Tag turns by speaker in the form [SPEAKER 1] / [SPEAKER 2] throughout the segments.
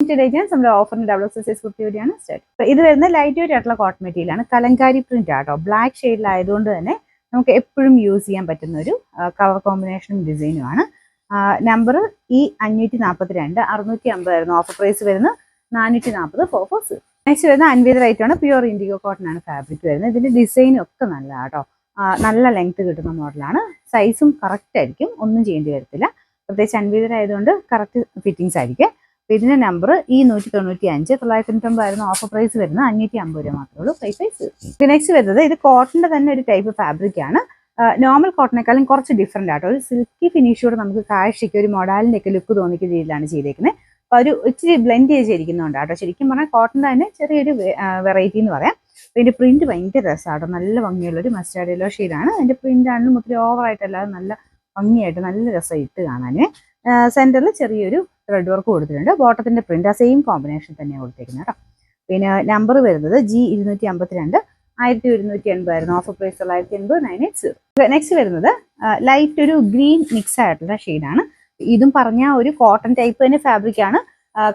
[SPEAKER 1] Limited agents നമ്മുടെ ഓഫറിന് WSS കുർത്തിയോടെയാണ് start. ഇത് വരുന്ന ലൈറ്റ് വെയിറ്റ് ആയിട്ടുള്ള കോട്ടൺ മെറ്റീരിയലാണ്. കലങ്കാരി പ്രിന്റ് ആട്ടോ. ബ്ലാക്ക് ഷെയ്ഡിലായതുകൊണ്ട് തന്നെ നമുക്ക് എപ്പോഴും യൂസ് ചെയ്യാൻ പറ്റുന്ന ഒരു കളർ കോമ്പിനേഷനും ഡിസൈനുമാണ്. നമ്പർ E542 650 ആയിരുന്നു ഓഫർ പ്രൈസ് വരുന്നത്. 440 440. നെക്സ്റ്റ് വരുന്ന അൻവേദർ ഐറ്റമാണ്. പ്യുവർ ഇൻഡിഗോ കോട്ടൺ ആണ് ഫാബ്രിക് വരുന്നത്. ഇതിന്റെ ഡിസൈനും ഒക്കെ നല്ല കേട്ടോ. നല്ല ലെങ്ത് കിട്ടുന്ന മോഡലാണ്. സൈസും കറക്റ്റ് ആയിരിക്കും, ഒന്നും ചെയ്യേണ്ടി വരത്തില്ല. പ്രത്യേകിച്ച് അൻവേദർ ആയതുകൊണ്ട് കറക്റ്റ് ഫിറ്റിങ്സ് ആയിരിക്കും. ഇതിന്റെ നമ്പർ E195 990 ആയിരുന്നു ഓഫർ പ്രൈസ് വരുന്നത്. 550 രൂപ മാത്രമേ ഉള്ളൂ പ്രൈസ്. നെക്സ്റ്റ് വരുന്നത് ഇത് കോട്ടന്റെ തന്നെ ഒരു ടൈപ്പ് ഫാബ്രിക് ആണ്. നോർമൽ കോട്ടനേക്കാളും കുറച്ച് ഡിഫറെന്റ് ആട്ടോ. ഒരു സിൽക്കി ഫിനിഷോട് നമുക്ക് കാഴ്ചയ്ക്ക് ഒരു മൊഡാലിന്റെ ഒക്കെ ലുക്ക് തോന്നിക്കുന്ന രീതിയിലാണ് ചെയ്തേക്കുന്നത്. അപ്പൊ ഒരു ഇച്ചിരി ബ്ലെൻഡ് ചെയ്തിരിക്കുന്നുണ്ട് കേട്ടോ. ശരിക്കും പറഞ്ഞാൽ കോട്ടന്റെ തന്നെ ചെറിയൊരു വെറൈറ്റി എന്ന് പറയാം. ഇതിന്റെ പ്രിന്റ് ഭയങ്കര രസമാട്ടോ. നല്ല ഭംഗിയുള്ള ഒരു മസ്റ്റാർഡ് യെല്ലോ ഷെയ്ഡാണ്. അതിന്റെ പ്രിന്റ് ആണെങ്കിലും ഒത്തിരി ഓവറായിട്ടല്ലാതെ നല്ല ഭംഗിയായിട്ട് നല്ല രസം ഇട്ട് കാണാൻ. സെന്ററിൽ ചെറിയൊരു ത്രെഡ് വർക്ക് കൊടുത്തിട്ടുണ്ട്. ബോട്ടത്തിന്റെ പ്രിന്റ് ആ സെയിം കോമ്പിനേഷൻ തന്നെയാണ് കൊടുത്തേക്കുന്നത് കേട്ടോ. പിന്നെ നമ്പർ വരുന്നത് G252 1180 ആയിരുന്നു ഓഫർ പ്രൈസ്. 980 980. നെക്സ്റ്റ് വരുന്നത് ലൈറ്റ് ഒരു ഗ്രീൻ മിക്സ് ആയിട്ടുള്ള ഷെയ്ഡാണ്. ഇതും പറഞ്ഞ ഒരു കോട്ടൺ ടൈപ്പ് തന്നെ ഫാബ്രിക് ആണ്.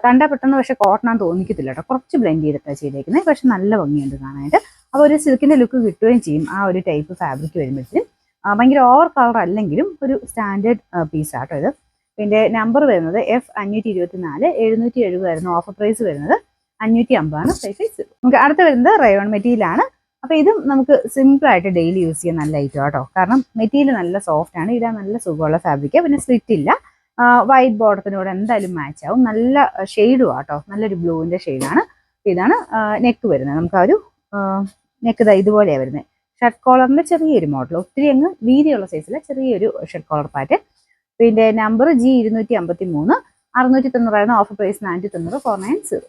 [SPEAKER 1] കണ്ടാൽ പെട്ടെന്ന് പക്ഷെ കോട്ടൺ ആണെന്ന് തോന്നിക്കത്തില്ല കേട്ടോ. കുറച്ച് ബ്ലെൻഡ് ചെയ്തിട്ടാണ് ചെയ്തേക്കുന്നത്. പക്ഷെ നല്ല ഭംഗിയുണ്ട് കാണാനായിട്ട്. അപ്പോൾ ഒരു സിൽക്കിന്റെ ലുക്ക് കിട്ടുകയും ചെയ്യും ആ ഒരു ടൈപ്പ് ഫാബ്രിക് വരുമ്പോഴത്തേക്കും. ഭയങ്കര ഓവർ കളർ അല്ലെങ്കിലും ഒരു സ്റ്റാൻഡേർഡ് പീസാട്ടോ ഇത്. പിന്നെ നമ്പർ വരുന്നത് F524 770 ആയിരുന്നു ഓഫർ പ്രൈസ് വരുന്നത്. 550 ആണ് പ്രൈസ്. നമുക്ക് അടുത്ത് വരുന്നത് റയോൺ മെറ്റീരിയൽ ആണ്. അപ്പോൾ ഇതും നമുക്ക് സിമ്പിൾ ആയിട്ട് ഡെയിലി യൂസ് ചെയ്യാൻ നല്ല ഐറ്റം കേട്ടോ. കാരണം മെറ്റീരിയൽ നല്ല സോഫ്റ്റ് ആണ്. ഇടാൻ നല്ല സുഖമുള്ള ഫാബ്രിക്. പിന്നെ സ്ലിറ്റ് ഇല്ല. വൈറ്റ് ബോർഡത്തിനോട് എന്തായാലും മാച്ച് ആവും. നല്ല ഷെയ്ഡും ആട്ടോ. നല്ലൊരു ബ്ലൂവിന്റെ ഷെയ്ഡാണ്. ഇതാണ് നെക്ക് വരുന്നത്. നമുക്ക് ആ ഒരു നെക്ക് ഇതുപോലെയാണ് വരുന്നത്. ഷർട്ട് കോളറിന്റെ ചെറിയൊരു മോഡൽ, ഒത്തിരി അങ്ങ് വീതിയുള്ള സൈസിലെ ചെറിയൊരു ഷർട്ട് കോളർ പാറ്റേൺ. പിന്നെ നമ്പർ G253 690 ആയിരുന്നു ഓഫർ പ്രൈസ്. 990 490.